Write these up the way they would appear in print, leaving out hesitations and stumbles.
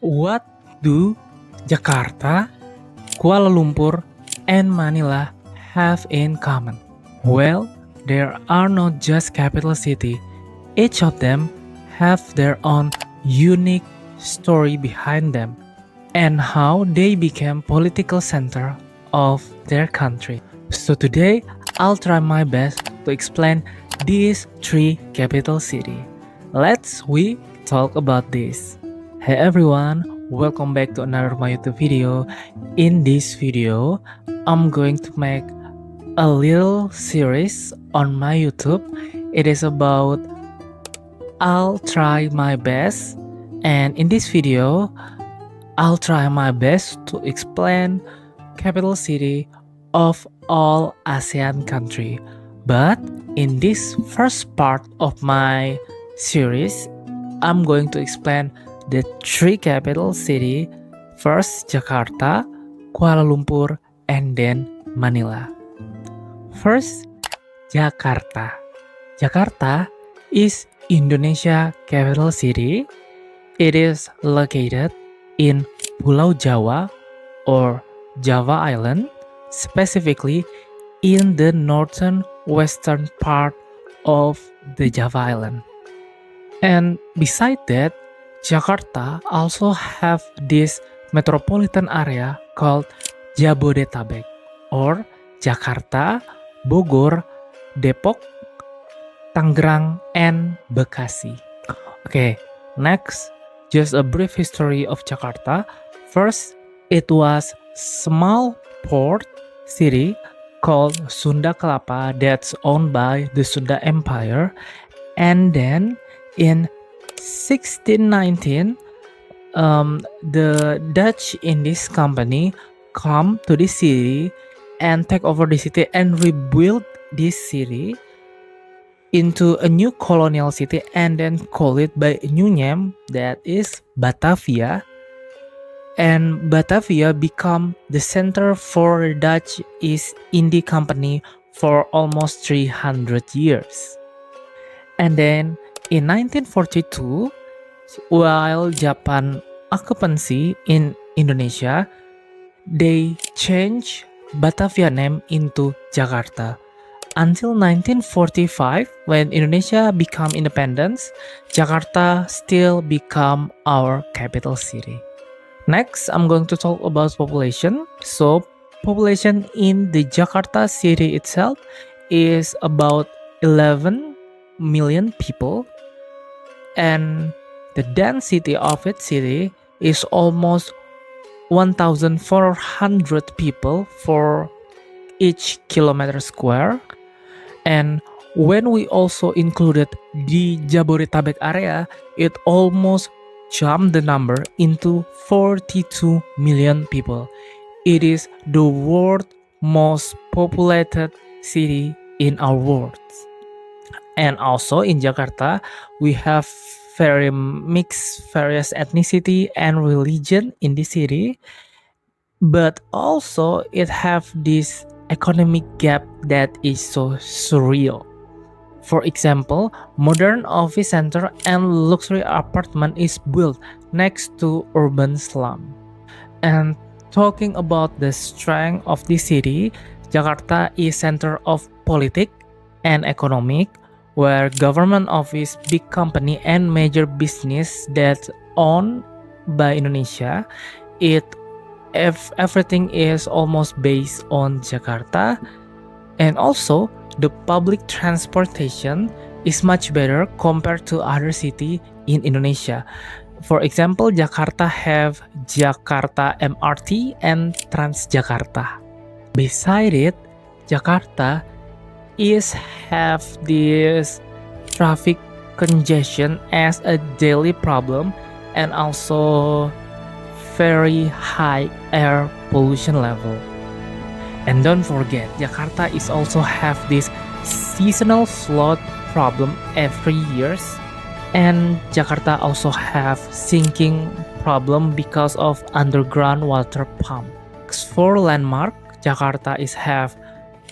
What do Jakarta, Kuala Lumpur, and Manila have in common? Well, there are not just capital city. Each of them have their own unique story behind them and how they became political center of their country. So today, I'll try my best to explain these three capital city. We talk about this. Hey everyone, welcome back to another my YouTube video. In this video, I'm going to make a little series on my YouTube. It is about I'll try my best, and in this video, I'll try my best to explain capital city of all ASEAN country. But in this first part of my series, I'm going to explain the three capital city. First Jakarta, Kuala Lumpur, and then Manila. First, Jakarta. Jakarta is Indonesia capital city. It is located in Pulau Jawa or Java Island, specifically in the northern western part of the Java Island. And beside that, Jakarta also have this metropolitan area called Jabodetabek or Jakarta, Bogor, Depok, Tangerang, and Bekasi. Okay, next, just a brief history of Jakarta. First, it was small port city called Sunda Kelapa that's owned by the Sunda Empire. And then in 1619, the Dutch in this company come to this city and take over the city and rebuild this city into a new colonial city and then call it by a new name that is Batavia. And Batavia become the center for Dutch East India Company for almost 300 years. And then in 1942, while Japan occupancy in Indonesia, they changed Batavia name into Jakarta. Until 1945, when Indonesia become independence, Jakarta still become our capital city. Next, I'm going to talk about population. So, population in the Jakarta city itself is about 11 million people, and the density of its city is almost 1,400 people for each kilometer square. And when we also included the Jabodetabek area, it almost jumped the number into 42 million people. It is the world's most populated city in our world. And also in Jakarta, we have very mixed various ethnicity and religion in the city. But also it have this economic gap that is so surreal. For example, modern office center and luxury apartment is built next to urban slum. And talking about the strength of the city, Jakarta is center of politics and economic, where government office, big company, and major business that's owned by Indonesia, everything is almost based on Jakarta. And also the public transportation is much better compared to other city in Indonesia. For example, Jakarta have Jakarta MRT and Transjakarta. Beside it, Jakarta have this traffic congestion as a daily problem, and also very high air pollution level. And don't forget, Jakarta is also have this seasonal flood problem every years, and Jakarta also have sinking problem because of underground water pump. For landmark, Jakarta is have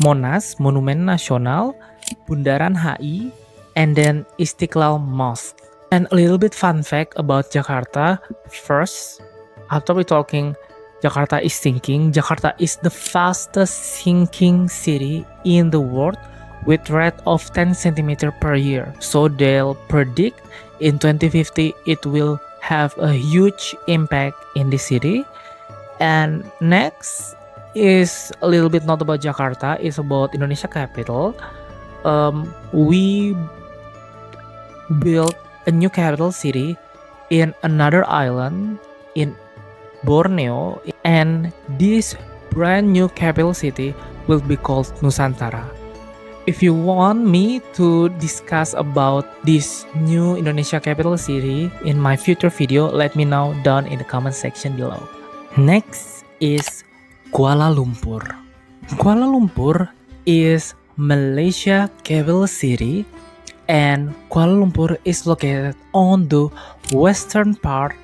Monas, Monumen Nasional, Bundaran HI, and then Istiqlal Mosque. And a little bit fun fact about Jakarta. First, after we talking Jakarta is sinking, Jakarta is the fastest sinking city in the world with rate of 10 centimeter per year. So they'll predict in 2050 it will have a huge impact in the city. And next is a little bit not about Jakarta, it's about Indonesia capital. We built a new capital city in another island in Borneo, and this brand new capital city will be called Nusantara. If you want me to discuss about this new Indonesia capital city in my future video, let me know down in the comment section below. Next is Kuala Lumpur. Kuala Lumpur is Malaysia capital city, and Kuala Lumpur is located on the western part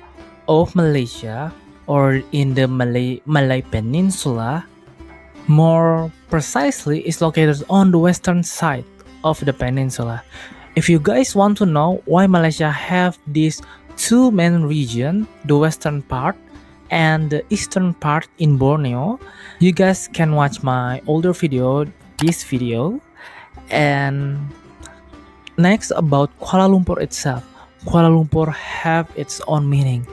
of Malaysia, or in the Malay Peninsula. More precisely, is located on the western side of the peninsula. If you guys want to know why Malaysia have these two main regions, the western part and the eastern part in Borneo, you guys can watch my older video, this video. And next, about Kuala Lumpur itself. Kuala Lumpur have its own meaning.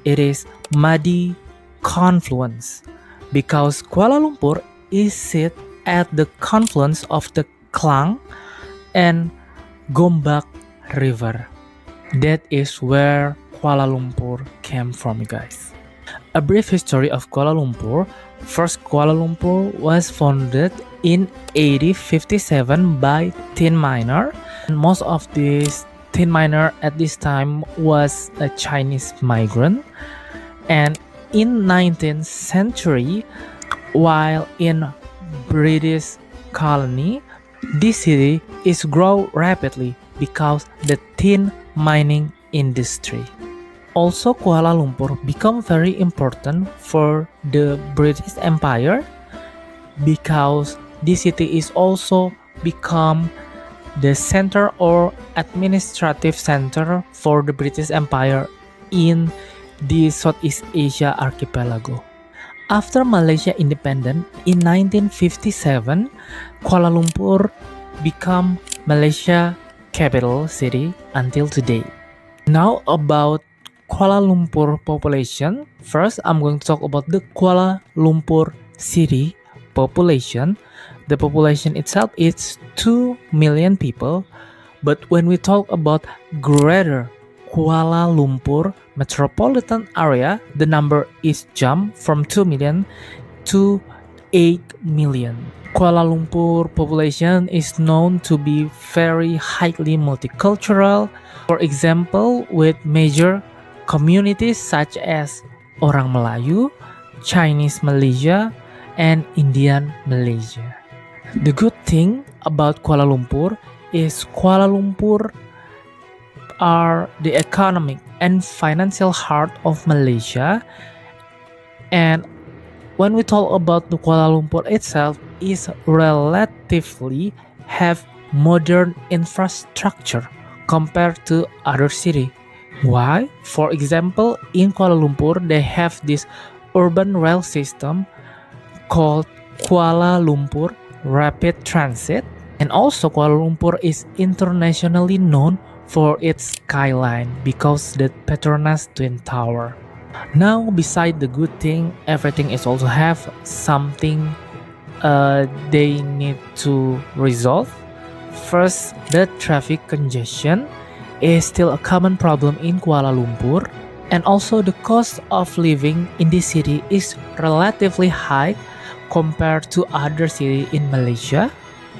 It is muddy confluence, because Kuala Lumpur is sit at the confluence of the Klang and Gombak River. That is where Kuala Lumpur came from, you guys. A brief history of Kuala Lumpur. First, Kuala Lumpur was founded in 1857 by tin miner. And most of these tin miner at this time was a Chinese migrant. And in 19th century, while in British colony, this city is grow rapidly because the tin mining industry. Also, Kuala Lumpur become very important for the British Empire because this city is also become the center or administrative center for the British Empire in the Southeast Asia archipelago. After Malaysia independent in 1957, Kuala Lumpur become Malaysia capital city until today. Now about Kuala Lumpur population. First, I'm going to talk about the Kuala Lumpur city population. The population itself is 2 million people, but when we talk about Greater Kuala Lumpur metropolitan area, the number is jumped from 2 million to 8 million. Kuala Lumpur population is known to be very highly multicultural. For example, with major communities such as orang Melayu, Chinese Malaysia, and Indian Malaysia. The good thing about Kuala Lumpur is Kuala Lumpur are the economic and financial heart of Malaysia. And when we talk about the Kuala Lumpur itself, is relatively have modern infrastructure compared to other city. Why? For example, in Kuala Lumpur, they have this urban rail system called Kuala Lumpur Rapid Transit. And also Kuala Lumpur is internationally known for its skyline because the Petronas Twin Tower. Now, beside the good thing, everything is also have something they need to resolve. First, the traffic congestion is still a common problem in Kuala Lumpur, and also the cost of living in this city is relatively high compared to other cities in Malaysia.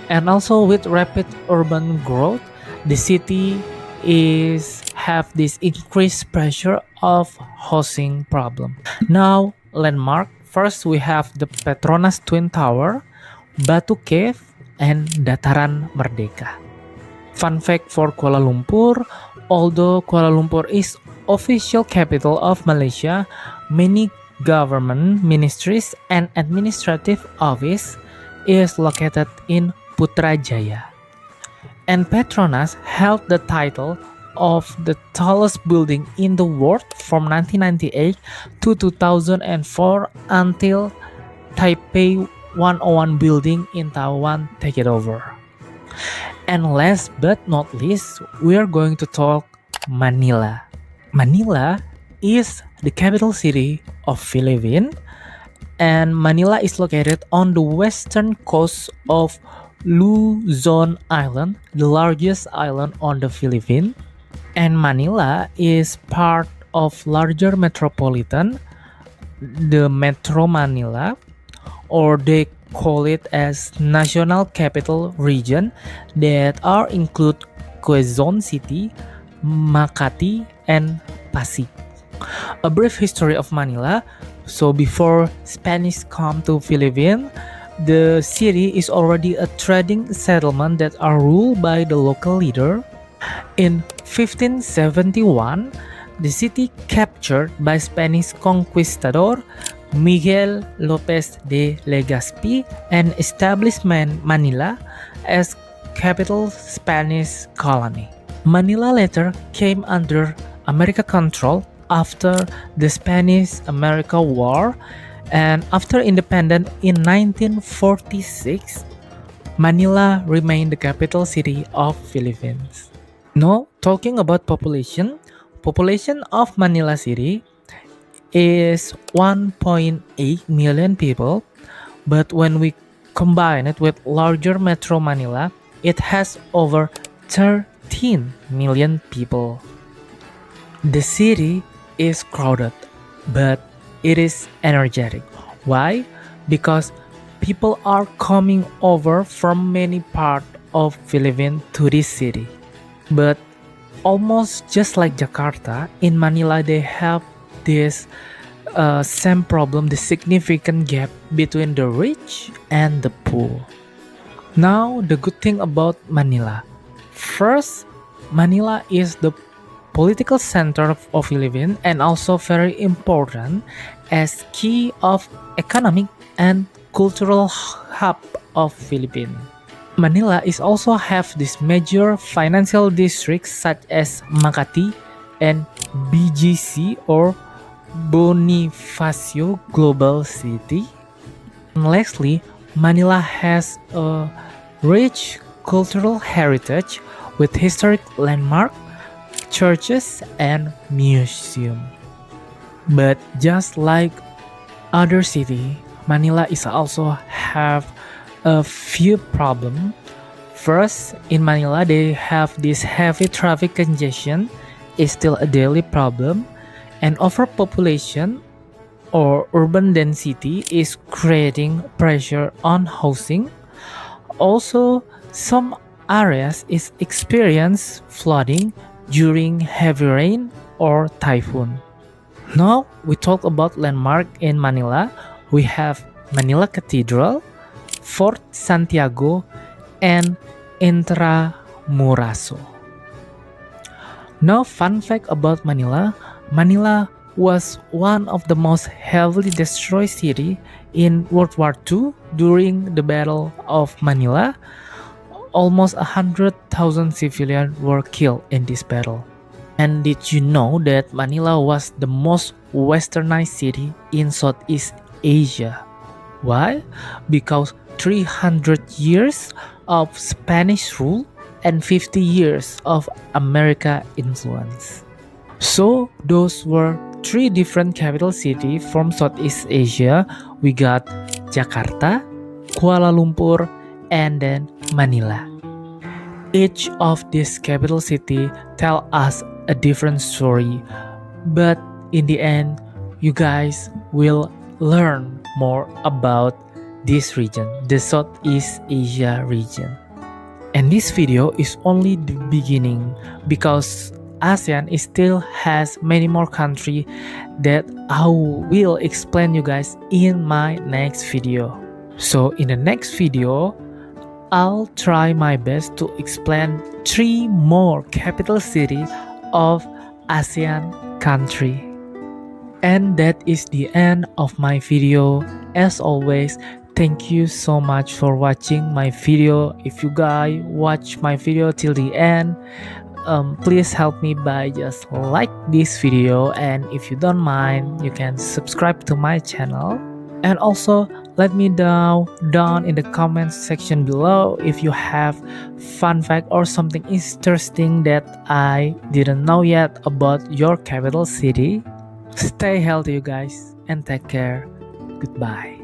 And also with rapid urban growth, the city is have this increased pressure of housing problem. Now, landmark. First, we have the Petronas Twin Tower, Batu Cave, and Dataran Merdeka. Fun fact for Kuala Lumpur, although Kuala Lumpur is official capital of Malaysia, many government ministries and administrative office is located in Putrajaya. And Petronas held the title of the tallest building in the world from 1998 to 2004 until Taipei 101 building in Taiwan take it over. And last but not least, we are going to talk Manila. Manila is the capital city of Philippines, and Manila is located on the western coast of Luzon Island, the largest island on the Philippines. And Manila is part of larger metropolitan, the Metro Manila, or they call it as National Capital Region, that are include Quezon City, Makati, and Pasig. A brief history of Manila. So before Spanish come to Philippines, the city is already a trading settlement that are ruled by the local leader. In 1571, the city captured by Spanish conquistador Miguel Lopez de Legazpi and established Manila as capital Spanish colony. Manila later came under American control after the Spanish-America War, and after independence in 1946, Manila remained the capital city of Philippines. Now, talking about population of Manila City is 1.8 million people, but when we combine it with larger Metro Manila, it has over 13 million people. The city is crowded, but it is energetic. Why? Because people are coming over from many parts of Philippines to this city. But almost just like Jakarta, in Manila they have this same problem, the significant gap between the rich and the poor. Now, the good thing about Manila. First, Manila is the political center of Philippines and also very important as key of economic and cultural hub of Philippines. Manila is also have these major financial districts such as Makati and BGC or Bonifacio Global City. And lastly, Manila has a rich cultural heritage with historic landmarks, churches, and museums. But just like other city, Manila is also have a few problems. First, in Manila, they have this heavy traffic congestion is still a daily problem, and overpopulation or urban density is creating pressure on housing. Also, some areas is experience flooding during heavy rain or typhoon. Now we talk about landmark in Manila. We have Manila Cathedral, Fort Santiago, and Intramuraso. Now, fun fact about Manila. Manila was one of the most heavily destroyed city in World War II during the Battle of Manila. Almost 100,000 civilians were killed in this battle. And did you know that Manila was the most westernized city in Southeast Asia? Why? Because 300 years of Spanish rule and 50 years of America influence. So those were three different capital cities from Southeast Asia. We got Jakarta, Kuala Lumpur, and then Manila. Each of these capital city tell us a different story, but in the end, you guys will learn more about this region, the Southeast Asia region. And this video is only the beginning because ASEAN still has many more countries that I will explain you guys in my next video. So in the next video, I'll try my best to explain 3 more capital cities of ASEAN country. And that is the end of my video. As always, thank you so much for watching my video. If you guys watch my video till the end, please help me by just like this video, and if you don't mind, you can subscribe to my channel. And also let me know down in the comments section below if you have fun fact or something interesting that I didn't know yet about your capital city. Stay healthy, you guys, and take care. Goodbye.